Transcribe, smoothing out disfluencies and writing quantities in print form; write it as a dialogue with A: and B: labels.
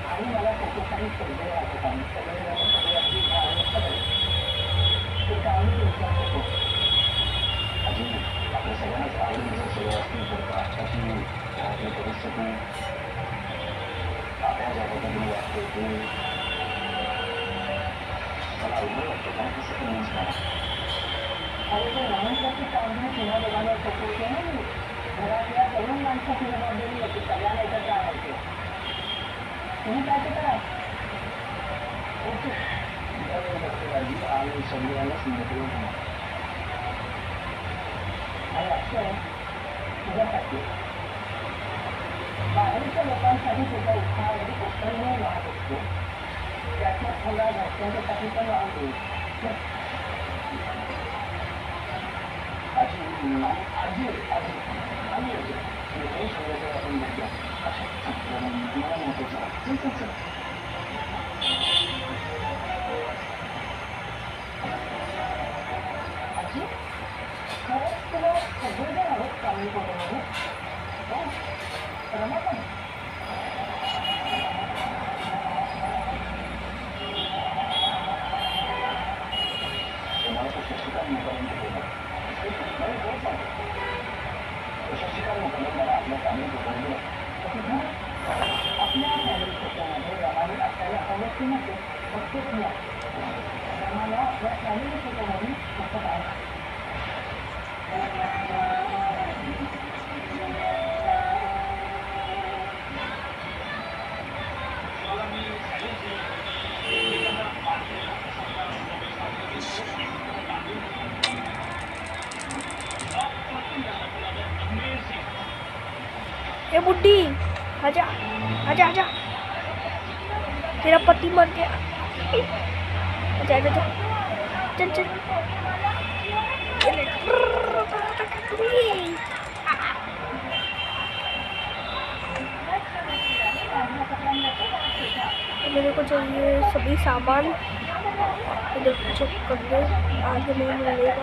A: आणि मला त्याचे काही संदेह आहेत आणि सगळे अगदी ते काही विचार होतो अजून आपल्या सगळ्यांनाच आवडीचं सगळं असतील तर आत्ताची घरातली परिस्थिती आपल्या ज्या पद्धतीने वाटते ते मला अवघड वाटतं कारण कसं कन्व्हिन्स करा आणि ते लहानपणाची काळजी पुन्हा बघायला शक्य नाही घरातल्या तरुण माणसाची जबाबदारी होती सगळ्यांना एकत्र आणायचे तुम्ही काय ते करा ओके आणि सगळ्यांनाच मोकळी होणार आणि अक्षय तुझ्यासाठी बाहेरच्या लोकांसाठी तुझा उत्साह अगदी उत्साह वाहत असतो त्यातल्या थोडा घरच्यांच्यासाठी पण वाहतो आजी आजी आजी आम्ही येतो काही शोधायचं आपण बघूया अच्छा तुम्हाला महत्वाचं चल आजी खरंच तुला सगळेजण आहेत कामी करून रमा पण तुम्हाला तो शशिकांत मुखार्जी बोला नाही कोण सांगतो शशिकांत मुखार्जी मला आपल्या फॅमिली बोलवलं आपल्या फॅमिली फोटोमध्ये रमाने आपल्याला आवडती नसेल फक्त मी रमाला आपल्या फॅमिली फोटोमधून फक्त पाहिजे
B: ए बुड्ढी आजा आजा आजा तेरा पति मर गया आजा आजा आजा चल चल मेरे को चाहिए सभी सामान इधर चेक कर दो आगे नहीं मिलेगा